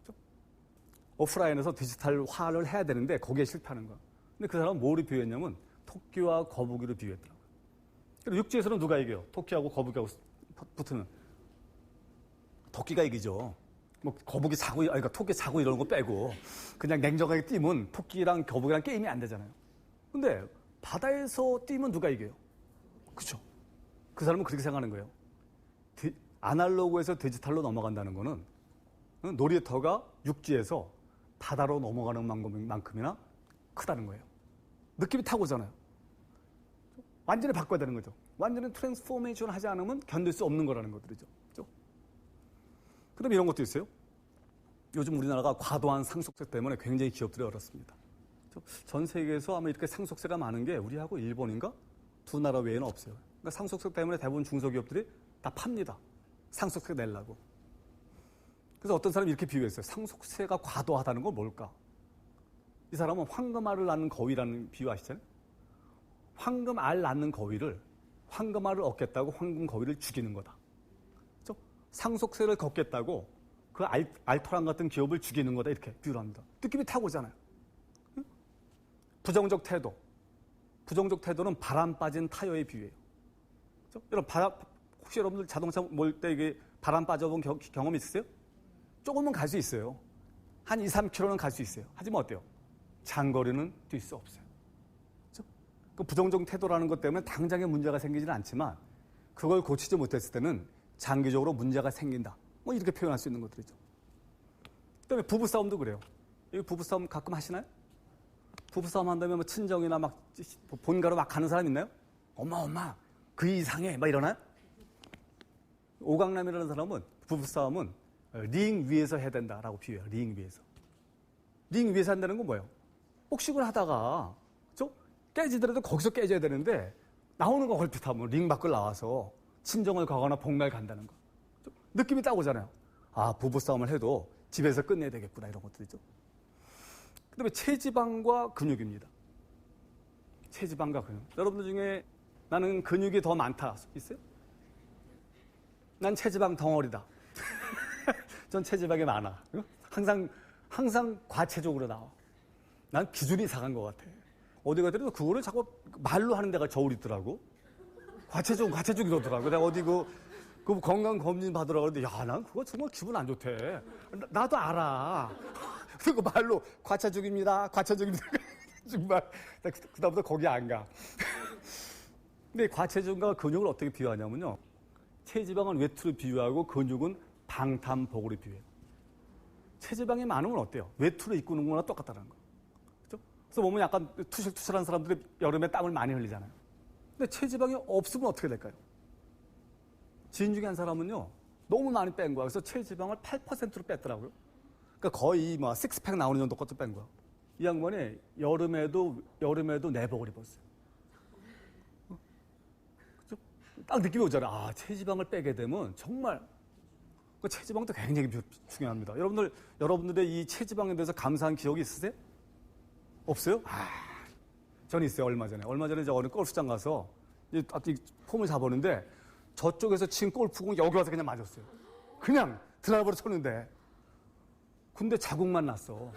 그죠? 오프라인에서 디지털화를 해야 되는데 거기에 실패하는 거야. 근데 그 사람은 뭐로 비유했냐면 토끼와 거북이로 비유했더라고요. 그리고 육지에서는 누가 이겨요? 토끼하고 거북이하고 붙으면 토끼가 이기죠. 뭐 거북이 사고, 그러니까 토끼 사고 이런 거 빼고 그냥 냉정하게 뛰면 토끼랑 거북이랑 게임이 안 되잖아요. 근데 바다에서 뛰면 누가 이겨요? 그죠? 그 사람은 그렇게 생각하는 거예요. 아날로그에서 디지털로 넘어간다는 거는 놀이터가 육지에서 바다로 넘어가는 만큼이나 크다는 거예요. 느낌이 탁 오잖아요. 완전히 바꿔야 되는 거죠. 완전히 트랜스포메이션 하지 않으면 견딜 수 없는 거라는 것들이죠. 그죠? 그 다음에 이런 것도 있어요. 요즘 우리나라가 과도한 상속세 때문에 굉장히 기업들이 어렵습니다. 전 세계에서 아마 이렇게 상속세가 많은 게 우리하고 일본인가? 두 나라 외에는 없어요. 그러니까 상속세 때문에 대부분 중소기업들이 다 팝니다. 상속세 내려고. 그래서 어떤 사람이 이렇게 비유했어요. 상속세가 과도하다는 건 뭘까? 이 사람은 황금알을 낳는 거위라는 비유 아시잖아요? 황금알 낳는 거위를 황금알을 얻겠다고 황금 거위를 죽이는 거다. 그렇죠? 상속세를 걷겠다고 그 알토란 같은 기업을 죽이는 거다 이렇게 비유를 합니다. 느낌이 탁 오잖아요. 응? 부정적 태도. 부정적 태도는 바람 빠진 타이어의 비유예요. 그렇죠? 여러분 혹시 여러분들 자동차 몰 때 이게 바람 빠져본 경험 있으세요? 조금은 갈 수 있어요. 한 2, 3km는 갈 수 있어요. 하지만 어때요? 장거리는 뛸 수 없어요. 그렇죠? 그 부정적 태도라는 것 때문에 당장에 문제가 생기지는 않지만 그걸 고치지 못했을 때는 장기적으로 문제가 생긴다. 뭐 이렇게 표현할 수 있는 것들이죠. 그다음에 부부싸움도 그래요. 여기 부부싸움 가끔 하시나요? 부부싸움 한다면 뭐 친정이나 막 본가로 막 가는 사람 있나요? 엄마 그 이상해 막 이러나요? 오강남이라는 사람은 부부싸움은 링 위에서 해야 된다라고 비유해요. 링 위에서. 링 위에서 한다는 건 뭐예요? 복식을 하다가 깨지더라도 거기서 깨져야 되는데 나오는 거 걸핏하면 링 밖을 나와서 친정을 가거나 본가를 간다는 거. 느낌이 딱 오잖아요. 부부싸움을 해도 집에서 끝내야 되겠구나 이런 것들이죠. 그 다음에 체지방과 근육입니다. 체지방과 근육. 여러분들 중에 나는 근육이 더 많다 있어요? 난 체지방 덩어리다. 전 체지방이 많아. 항상 과체적으로 나와. 난 기준이 이상한 것 같아. 어디 가더라도 그거를 자꾸 말로 하는 데가 저울 있더라고. 과체적 이러더라고. 내가 어디 그 건강검진 받으러 가는데 난 그거 정말 기분 안 좋대. 나도 알아. 그리고 말로 과차죽입니다. 과차죽입니다. 정말 그다음부터 거기 안 가. 근데 과체중과 근육을 어떻게 비유하냐면요. 체지방은 외투를 비유하고 근육은 방탄복으로 비유해요. 체지방이 많으면 어때요? 외투를 입고 있는 거나 똑같다는 거. 그렇죠? 그래서 몸은 약간 투실투실한 사람들이 여름에 땀을 많이 흘리잖아요. 근데 체지방이 없으면 어떻게 될까요? 지인 중에 한 사람은요. 너무 많이 뺀 거야. 그래서 체지방을 8%로 뺐더라고요. 그러니까 거의 뭐 식스팩 나오는 정도까지 뺀 거야. 이 양반이 여름에도 내복을 입었어요. 그렇죠? 딱 느낌이 오잖아요. 아, 체지방을 빼게 되면 정말 그 체지방도 굉장히 중요합니다. 여러분들의 이 체지방에 대해서 감사한 기억이 있으세요? 없어요? 저는 있어요. 얼마 전에 이제 어느 골프장 가서 이 폼을 잡았는데 저쪽에서 친 골프공 여기 와서 그냥 맞았어요. 그냥 드라이버로 쳤는데 근데 자국만 났어.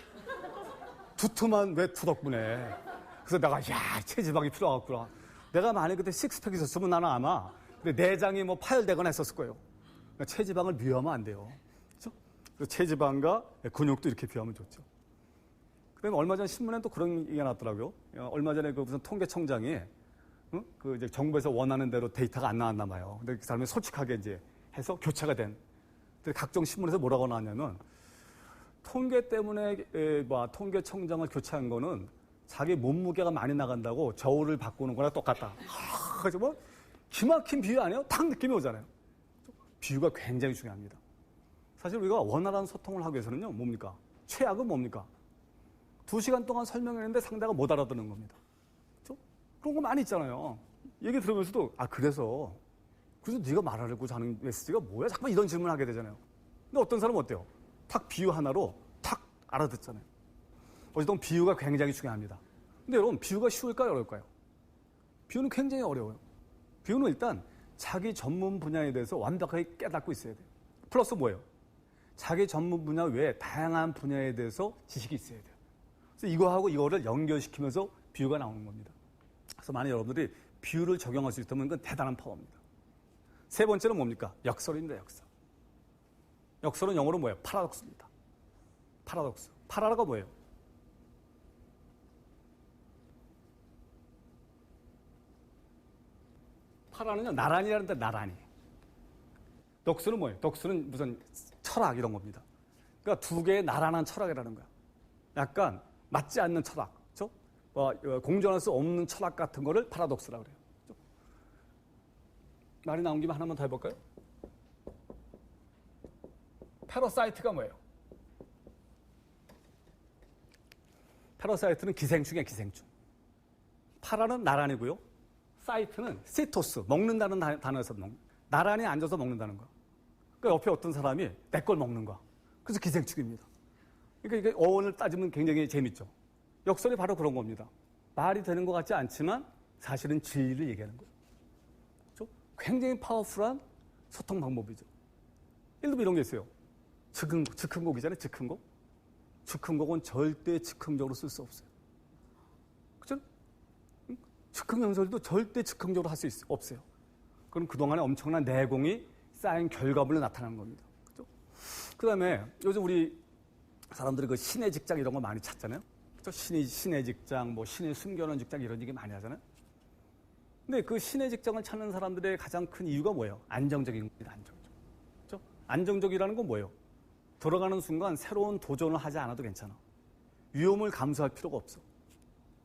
두툼한 외투 덕분에. 그래서 내가 체지방이 필요하겠구나. 내가 만약에 그때 식스팩 있었으면 나는 아마 내장이 뭐 파열되거나 했었을 거예요. 그러니까 체지방을 비하면 안 돼요. 그렇죠? 그래서 체지방과 근육도 이렇게 비하면 좋죠. 그다음에 얼마 전 신문에 또 그런 얘기가 났더라고요. 얼마 전에 그 무슨 통계청장이 그 이제 정부에서 원하는 대로 데이터가 안 나왔나 봐요. 근데 그 사람이 솔직하게 이제 해서 교체가 된. 각종 신문에서 뭐라고 나왔냐면 통계 때문에 통계청장을 교체한 거는 자기 몸무게가 많이 나간다고 저울을 바꾸는 거랑 똑같다. 그래서 뭐 기막힌 비유 아니에요? 딱 느낌이 오잖아요. 비유가 굉장히 중요합니다. 사실 우리가 원활한 소통을 하기 위해서는요. 뭡니까? 최악은 뭡니까? 2시간 동안 설명했는데 상대가 못 알아듣는 겁니다. 그렇죠? 그런 거 많이 있잖아요. 얘기 들으면서도 그래서 네가 말하려고 하는 메시지가 뭐야? 자꾸 이런 질문을 하게 되잖아요. 근데 어떤 사람은 어때요? 탁 비유 하나로 탁 알아듣잖아요. 어쨌든 비유가 굉장히 중요합니다. 근데 여러분 비유가 쉬울까요? 어려울까요? 비유는 굉장히 어려워요. 비유는 일단 자기 전문 분야에 대해서 완벽하게 깨닫고 있어야 돼요. 플러스 뭐예요? 자기 전문 분야 외에 다양한 분야에 대해서 지식이 있어야 돼요. 그래서 이거하고 이거를 연결시키면서 비유가 나오는 겁니다. 그래서 만약 여러분들이 비유를 적용할 수 있다면 그건 대단한 파워입니다. 세 번째는 뭡니까? 역설입니다. 역설. 역설은 영어로 뭐예요? 파라독스입니다. 파라독스. 파라가 뭐예요? 파라는요, 나란히라는데 나란히. 덕수는 뭐예요? 덕수는 무슨 철학 이런 겁니다. 그러니까 두 개의 나란한 철학이라는 거야. 약간 맞지 않는 철학. 그렇죠? 공존할 수 없는 철학 같은 거를 파라독스라고 그래요. 그렇죠? 말이 나온 김에 하나만 더 해볼까요? 패러사이트가 뭐예요? 패러사이트는 기생충이야, 기생충. 파라는 나란히고요. 사이트는 시토스, 먹는다는 단어에서 나란히 앉아서 먹는다는 거야. 그러니까 옆에 어떤 사람이 내 걸 먹는 거야. 그래서 기생충입니다. 그러니까 이게 어원을 따지면 굉장히 재밌죠. 역설이 바로 그런 겁니다. 말이 되는 것 같지 않지만 사실은 진리를 얘기하는 거예요. 그렇죠? 굉장히 파워풀한 소통 방법이죠. 예를 들면 이런 게 있어요. 즉흥곡이잖아요, 즉흥곡. 즉흥곡은 절대 즉흥적으로 쓸 수 없어요. 그죠? 즉흥 연설도 절대 즉흥적으로 할 수 없어요. 그럼 그동안에 엄청난 내공이 쌓인 결과물로 나타나는 겁니다. 그죠? 그 다음에 요즘 우리 사람들이 그 신의 직장 이런 거 많이 찾잖아요. 그죠? 신의 직장, 뭐 신의 숨겨놓은 직장 이런 얘기 많이 하잖아요. 근데 그 신의 직장을 찾는 사람들의 가장 큰 이유가 뭐예요? 안정적인 겁니다, 안정적. 그죠? 안정적이라는 건 뭐예요? 들어가는 순간 새로운 도전을 하지 않아도 괜찮아. 위험을 감수할 필요가 없어.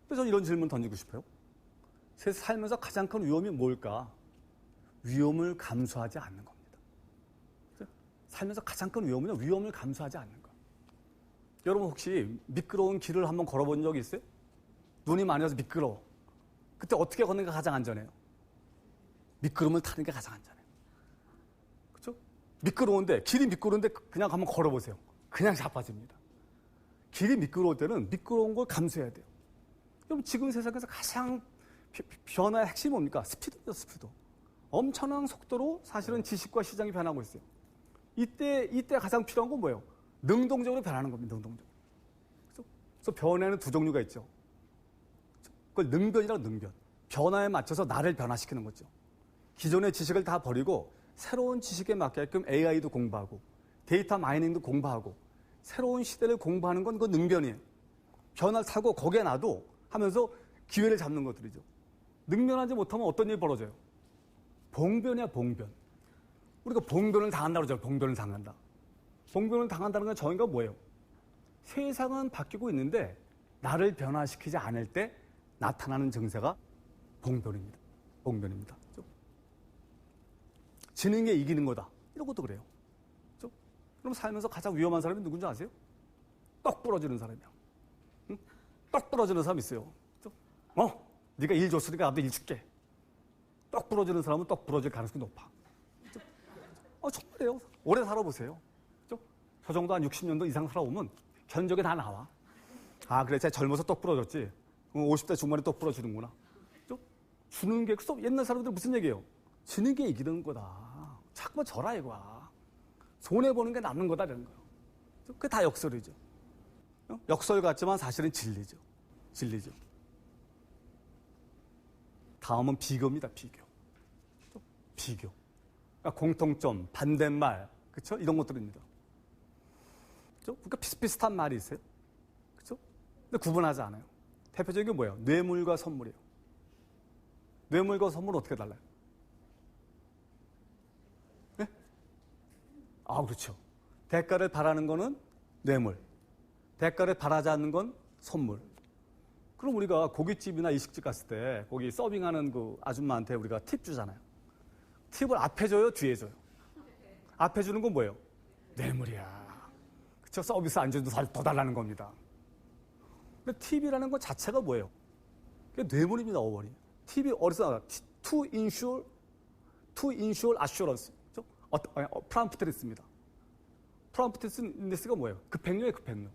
그래서 저는 이런 질문 던지고 싶어요. 살면서 가장 큰 위험이 뭘까? 위험을 감수하지 않는 겁니다. 살면서 가장 큰 위험은요, 위험을 감수하지 않는 거. 여러분 혹시 미끄러운 길을 한번 걸어본 적이 있어요? 눈이 많이 와서 미끄러워. 그때 어떻게 걷는 게 가장 안전해요? 미끄럼을 타는 게 가장 안전해요. 그렇죠? 길이 미끄러운데 그냥 한번 걸어보세요. 그냥 자빠집니다. 길이 미끄러울 때는 미끄러운 걸 감수해야 돼요. 여러분 지금 세상에서 가장 변화의 핵심이 뭡니까? 스피드입니다, 스피드. 엄청난 속도로 사실은 지식과 시장이 변하고 있어요. 이때 가장 필요한 건 뭐예요? 능동적으로 변하는 겁니다, 능동적으로. 그래서 변화에는 두 종류가 있죠. 그걸 능변이라고 능변. 변화에 맞춰서 나를 변화시키는 거죠. 기존의 지식을 다 버리고 새로운 지식에 맞게끔 AI도 공부하고 데이터 마이닝도 공부하고 새로운 시대를 공부하는 건 그 능변이에요. 변화를 타고 거기에 놔도 하면서 기회를 잡는 것들이죠. 능변하지 못하면 어떤 일이 벌어져요? 봉변이야, 봉변. 우리가 봉변을 당한다고 그러죠. 봉변을 당한다. 봉변을 당한다는 건 저희가 뭐예요? 세상은 바뀌고 있는데 나를 변화시키지 않을 때 나타나는 증세가 봉변입니다. 봉변입니다. 그렇죠? 지는 게 이기는 거다. 이런 것도 그래요. 그렇죠? 그럼 살면서 가장 위험한 사람이 누군지 아세요? 떡 부러지는 사람이야. 응? 떡 부러지는 사람 있어요. 그렇죠? 네가 일 줬으니까 나도 일 줄게. 떡 부러지는 사람은 떡 부러질 가능성이 높아. 그렇죠? 정말이에요. 오래 살아보세요. 그렇죠? 저 정도 한 60년도 이상 살아오면 견적이 다 나와. 아, 그래. 제가 젊어서 떡 부러졌지. 50대 중반에 떡 부러지는구나. 그렇죠? 주는 게, 옛날 사람들 무슨 얘기예요? 지는 게 이기는 거다. 자꾸만 져라 이거야. 손해보는 게 남는 거다 이런 거예요. 그게 다 역설이죠. 역설 같지만 사실은 진리죠. 진리죠. 다음은 비교입니다. 비교. 비교. 그러니까 공통점, 반대말, 그렇죠? 이런 것들입니다. 그렇죠? 그러니까 비슷비슷한 말이 있어요. 그렇죠? 근데 구분하지 않아요. 대표적인 게 뭐예요? 뇌물과 선물이에요. 뇌물과 선물은 어떻게 달라요? 네? 아, 그렇죠. 대가를 바라는 거는 뇌물. 대가를 바라지 않는 건 선물. 그럼 우리가 고깃집이나 이식집 갔을 때 거기 서빙하는 그 아줌마한테 우리가 팁 주잖아요. 팁을 앞에 줘요, 뒤에 줘요? 앞에 주는 건 뭐예요? 뇌물이야. 그쵸? 서비스 안 줘도 더 달라는 겁니다. 근데 팁이라는 것 자체가 뭐예요? 그게 뇌물입니다, 어머니. 팁이 어디서 나와? To ensure assurance. 그쵸? 프람프트리스입니다. 프람프트리스가 뭐예요? 급행료예요, 급행료.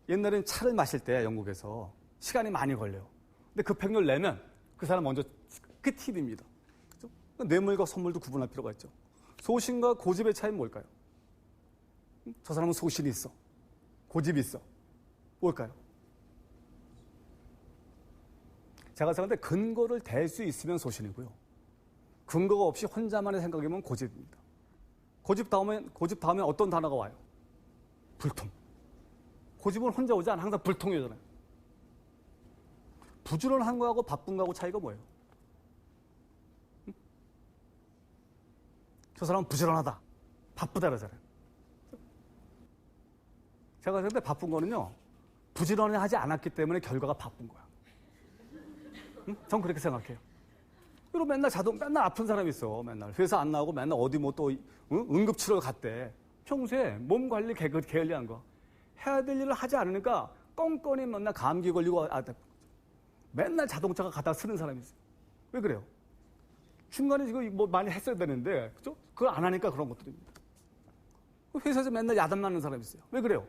옛날에는 차를 마실 때 영국에서 시간이 많이 걸려요. 근데 급행료를 내면 그 사람 먼저 그 팁입니다. 그렇죠? 뇌물과 선물도 구분할 필요가 있죠. 소신과 고집의 차이는 뭘까요? 저 사람은 소신이 있어. 고집이 있어. 뭘까요? 제가 생각할 때 근거를 댈 수 있으면 소신이고요. 근거가 없이 혼자만의 생각이면 고집입니다. 고집 다음에 어떤 단어가 와요? 불통. 고집은 혼자 오지 않아. 항상 불통이 오잖아요. 부지런한 거하고 바쁜 거하고 차이가 뭐예요? 응? 저 사람은 부지런하다. 바쁘다 그러잖아요. 제가 생각할 때 바쁜 거는요. 부지런하지 않았기 때문에 결과가 바쁜 거야. 응? 전 그렇게 생각해요. 그리고 맨날 아픈 사람이 있어. 맨날 회사 안 나오고 맨날 어디 뭐 또 응급치료를 갔대. 평소에 몸 관리 게을리한 거. 해야 될 일을 하지 않으니까 껌껌이 맨날 감기 걸리고 맨날 자동차가 가다 쓰는 사람이 있어요. 왜 그래요? 중간에 지금 뭐 많이 했어야 되는데, 그죠? 그걸 안 하니까 그런 것들입니다. 회사에서 맨날 야단 맞는 사람이 있어요. 왜 그래요?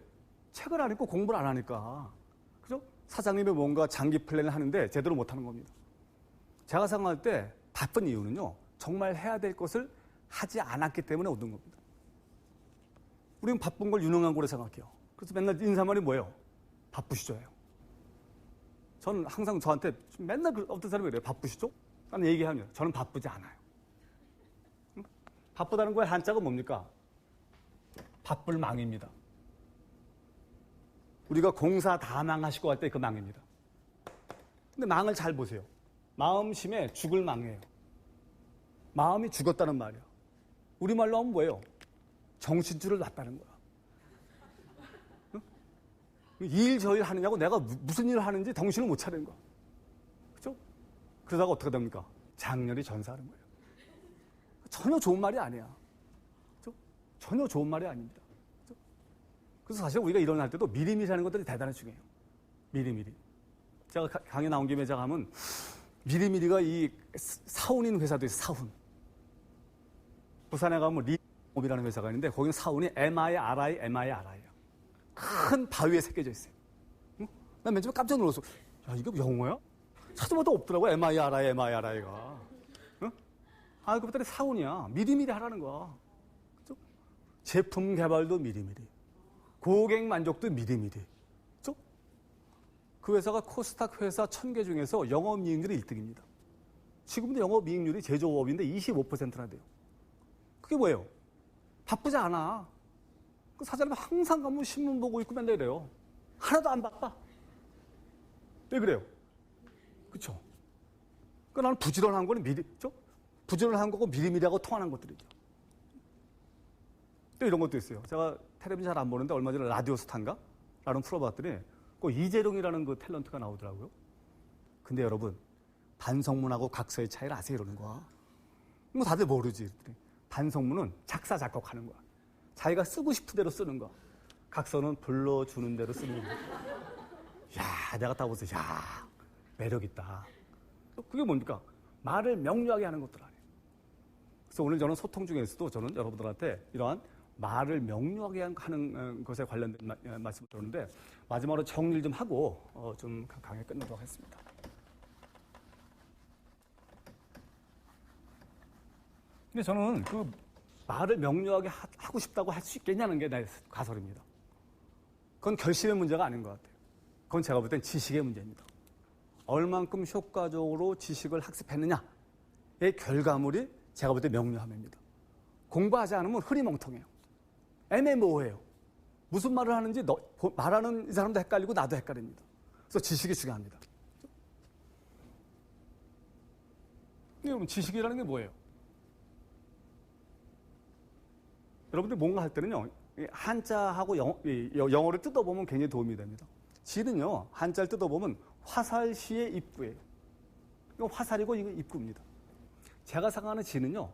책을 안 읽고 공부를 안 하니까. 그죠? 사장님이 뭔가 장기 플랜을 하는데 제대로 못 하는 겁니다. 제가 생각할 때 바쁜 이유는요, 정말 해야 될 것을 하지 않았기 때문에 얻은 겁니다. 우리는 바쁜 걸 유능한 거로 생각해요. 그래서 맨날 인사말이 뭐예요? 바쁘시죠예요. 저는 항상 저한테 맨날 어떤 사람이 그래요. 바쁘시죠? 나는 얘기하면 저는 바쁘지 않아요. 응? 바쁘다는 거의 한자가 뭡니까? 바쁠 망입니다. 우리가 공사 다 망하시고 할 때 그 망입니다. 근데 망을 잘 보세요. 마음심에 죽을 망이에요. 마음이 죽었다는 말이야. 우리말로 하면 뭐예요? 정신줄을 놨다는 거야. 이 일 저 일 하느냐고 내가 무슨 일을 하는지 정신을 못 차리는 거야. 그죠? 그러다가 어떻게 됩니까? 장렬히 전사하는 거예요. 전혀 좋은 말이 아니야. 그죠? 전혀 좋은 말이 아닙니다. 그죠? 그래서 사실 우리가 일어날 때도 미리미리 하는 것들이 대단히 중요해요. 미리미리. 제가 강의 나온 김에 제가 하면 미리미리가 이 사운인 회사도 있어요. 사운. 부산에 가면 리업이라는 회사가 있는데 거기는 사운이 MIRI야. 큰 바위에 새겨져 있어요. 응? 난 맨 처음에 깜짝 놀랐어. 야, 이거 영어야? 찾아봐도 없더라고, MIRI가. 응? 아, 그것들이 사운이야. 미리미리 하라는 거야. 그죠? 제품 개발도 미리미리. 고객 만족도 미리미리. 그죠? 그 회사가 코스닥 회사 1000개 중에서 영업이익률이 1등입니다. 지금도 영업이익률이 제조업인데 25%나 돼요. 그게 뭐예요? 바쁘지 않아. 그 사장님 항상 가면 신문 보고 있고 맨날 이래요. 하나도 안 바빠. 왜 그래요? 그렇죠? 그 나는 부지런한 거는 부지런한 거고 미리미리하고 통하는 것들이죠. 또 이런 것도 있어요. 제가 텔레비전 잘 안 보는데 얼마 전에 라디오 스타인가? 라는 풀어봤더니 그 이재룡이라는 그 탤런트가 나오더라고요. 근데 여러분, 반성문하고 각서의 차이를 아세요? 이러는 거야. 뭐 다들 모르지. 반성문은 작사, 작곡하는 거야. 자기가 쓰고 싶은 대로 쓰는 거야. 각서는 불러주는 대로 쓰는 거야. 야, 내가 딱 보세요. 야, 매력있다. 그게 뭡니까? 말을 명료하게 하는 것들 아니에요. 그래서 오늘 저는 소통 중에서도 저는 여러분들한테 이러한 말을 명료하게 하는 것에 관련된 말씀을 드렸는데 마지막으로 정리를 좀 하고 좀 강의 끝내도록 하겠습니다. 근데 저는 그 말을 명료하게 하고 싶다고 할 수 있겠냐는 게 나의 가설입니다. 그건 결심의 문제가 아닌 것 같아요. 그건 제가 볼 땐 지식의 문제입니다. 얼만큼 효과적으로 지식을 학습했느냐의 결과물이 제가 볼 때 명료함입니다. 공부하지 않으면 흐리멍텅해요. 애매모호해요. 무슨 말을 하는지 말하는 이 사람도 헷갈리고 나도 헷갈립니다. 그래서 지식이 중요합니다. 여러분, 지식이라는 게 뭐예요? 여러분들 뭔가 할 때는요, 한자하고 영어를 뜯어보면 굉장히 도움이 됩니다. 지는요, 한자를 뜯어보면 화살시의 입구예요. 이거 화살이고 이거 입구입니다. 제가 생각하는 지는요,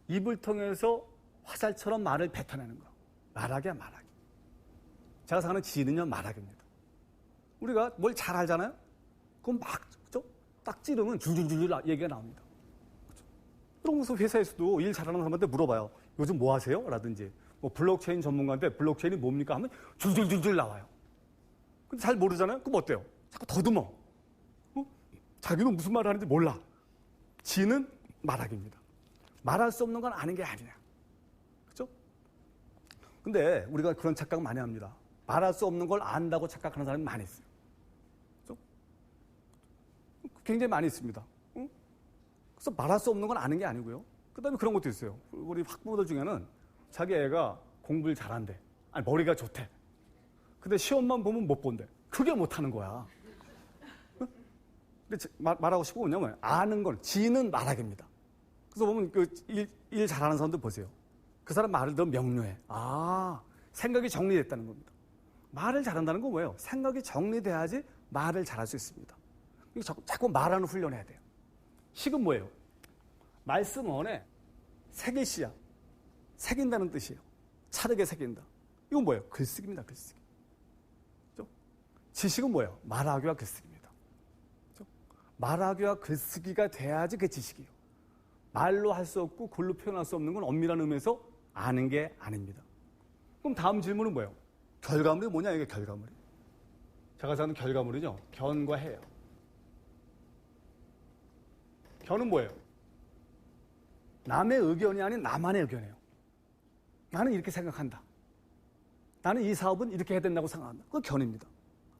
입을 통해서 화살처럼 말을 뱉어내는 거. 말하기야 말하기. 제가 생각하는 지는요, 말하기입니다. 우리가 뭘 잘 알잖아요? 그럼 막, 그죠? 딱 찌르면 줄줄줄 얘기가 나옵니다. 그죠? 그러면서 회사에서도 일 잘하는 사람한테 물어봐요. 요즘 뭐 하세요? 라든지. 뭐 블록체인 전문가인데 블록체인이 뭡니까? 하면 줄줄줄줄 나와요. 근데 잘 모르잖아요? 그럼 어때요? 자꾸 더듬어. 자기는 무슨 말을 하는지 몰라. 지는 말하기입니다. 말할 수 없는 건 아는 게 아니야. 그죠? 근데 우리가 그런 착각 많이 합니다. 말할 수 없는 걸 안다고 착각하는 사람이 많이 있어요. 그죠? 굉장히 많이 있습니다. 그래서 말할 수 없는 건 아는 게 아니고요. 그 다음에 그런 것도 있어요. 우리 학부모들 중에는 자기 애가 공부를 잘한대. 아니, 머리가 좋대. 근데 시험만 보면 못 본대. 그게 못하는 거야. 근데 말하고 싶은 건 뭐냐면, 아는 건, 지는 말하기입니다. 그래서 보면 일 잘하는 사람들 보세요. 그 사람 말을 들으면 명료해. 아, 생각이 정리됐다는 겁니다. 말을 잘한다는 건 뭐예요? 생각이 정리돼야지 말을 잘할 수 있습니다. 자꾸 말하는 훈련을 해야 돼요. 식은 뭐예요? 말씀 원에 새기시야. 새긴다는 뜻이에요. 차르게 새긴다. 이건 뭐예요? 글쓰기입니다. 글쓰기. 그렇죠? 지식은 뭐예요? 말하기와 글쓰기입니다. 그렇죠? 말하기와 글쓰기가 돼야지 그게 지식이에요. 말로 할 수 없고 글로 표현할 수 없는 건 엄밀한 의미에서 아는 게 아닙니다. 그럼 다음 질문은 뭐예요? 결과물이 뭐냐, 이게 결과물이. 제가 생각하는 결과물은요, 견과 해예요. 견은 뭐예요? 남의 의견이 아닌 나만의 의견이에요. 나는 이렇게 생각한다. 나는 이 사업은 이렇게 해야 된다고 생각한다. 그건 견입니다.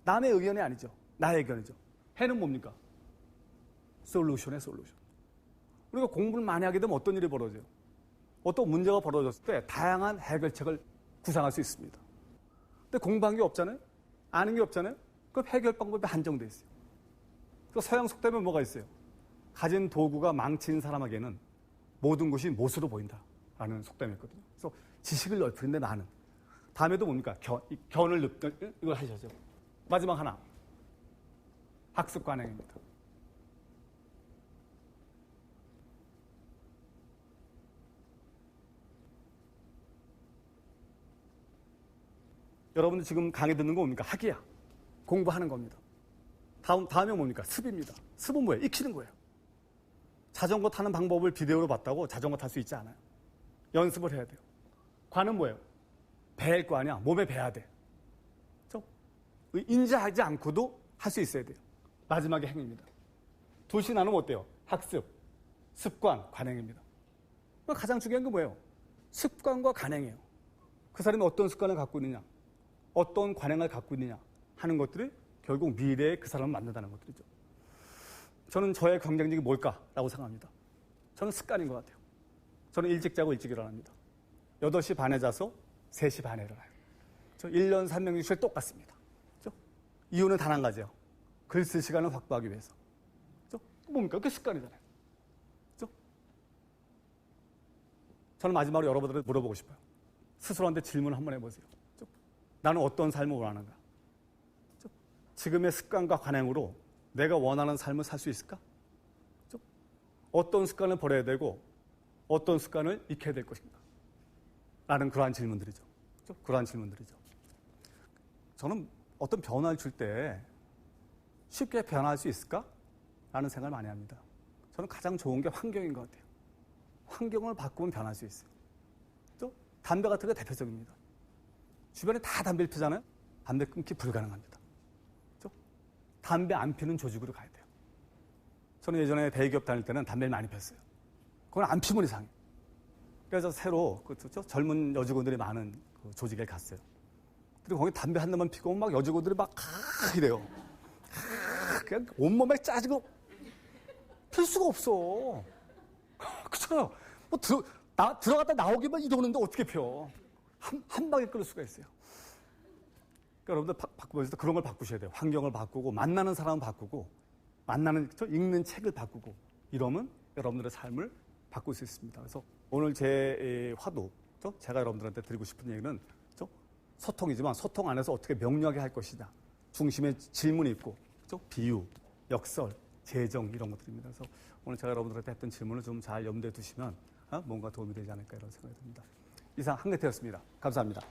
남의 의견이 아니죠. 나의 의견이죠. 해는 뭡니까? 솔루션의 솔루션. 우리가 공부를 많이 하게 되면 어떤 일이 벌어져요? 어떤 문제가 벌어졌을 때 다양한 해결책을 구상할 수 있습니다. 근데 공부한 게 없잖아요? 아는 게 없잖아요? 그럼 해결 방법이 한정돼 있어요. 그래서 서양 속담에 뭐가 있어요? 가진 도구가 망친 사람에게는 모든 것이 못으로 보인다라는 속담이 있거든요. 그래서 지식을 넓히는데 많은. 다음에도 뭡니까? 견을 이걸 하셔야죠. 마지막 하나. 학습 관행입니다. 여러분들 지금 강의 듣는 거 뭡니까? 학이야. 공부하는 겁니다. 다음에 뭡니까? 습입니다. 습은 뭐예요? 익히는 거예요. 자전거 타는 방법을 비디오로 봤다고 자전거 탈 수 있지 않아요. 연습을 해야 돼요. 관은 뭐예요? 배일 거 아니야. 몸에 배야 돼. 그렇죠? 인지하지 않고도 할 수 있어야 돼요. 마지막에 행입니다. 둘씩 나누면 어때요? 학습, 습관, 관행입니다. 가장 중요한 게 뭐예요? 습관과 관행이에요. 그 사람이 어떤 습관을 갖고 있느냐, 어떤 관행을 갖고 있느냐 하는 것들이 결국 미래에 그 사람을 만든다는 것들이죠. 저는 저의 경쟁력이 뭘까라고 생각합니다. 저는 습관인 것 같아요. 저는 일찍 자고 일찍 일어납니다. 8시 반에 자서 3시 반에 일어나요. 1년 360일 똑같습니다. 그렇죠? 이유는 단 한 가지요. 글 쓸 시간을 확보하기 위해서. 그렇죠? 뭡니까? 그게 습관이잖아요. 그렇죠? 저는 마지막으로 여러분들한테 물어보고 싶어요. 스스로한테 질문을 한번 해보세요. 그렇죠? 나는 어떤 삶을 원하는가? 그렇죠? 지금의 습관과 관행으로 내가 원하는 삶을 살 수 있을까? 그렇죠? 어떤 습관을 버려야 되고 어떤 습관을 익혀야 될 것인가? 라는 그러한 질문들이죠. 그렇죠? 그러한 질문들이죠. 저는 어떤 변화를 줄 때 쉽게 변화할 수 있을까? 라는 생각을 많이 합니다. 저는 가장 좋은 게 환경인 것 같아요. 환경을 바꾸면 변할 수 있어요. 그렇죠? 담배 같은 게 대표적입니다. 주변에 다 담배를 피잖아요? 담배 끊기 불가능합니다. 그렇죠? 담배 안 피는 조직으로 가야 돼요. 저는 예전에 대기업 다닐 때는 담배를 많이 폈어요. 그건 안 피면 이상해. 그래서 새로 그렇죠? 젊은 여직원들이 많은 그 조직에 갔어요. 그리고 거기 담배 한 대만 피고 막 여직원들이 막 이래요. 그냥 온몸에 짜지고 필 수가 없어. 그렇잖아요. 뭐 들어갔다 나오기만 이러는데 어떻게 펴? 한 방에 끊을 수가 있어요. 그러니까 여러분들 바꾸면서 그런 걸 바꾸셔야 돼요. 환경을 바꾸고 만나는 사람을 바꾸고 만나는 읽는 책을 바꾸고 이러면 여러분들의 삶을 바꿀 수 있습니다. 그래서 오늘 제 화두, 제가 여러분들한테 드리고 싶은 얘기는 소통이지만 소통 안에서 어떻게 명료하게 할 것이냐. 중심에 질문이 있고, 비유, 역설, 재정 이런 것들입니다. 그래서 오늘 제가 여러분들한테 했던 질문을 좀 잘 염두에 두시면 뭔가 도움이 되지 않을까 이런 생각이 듭니다. 이상 한계태였습니다. 감사합니다.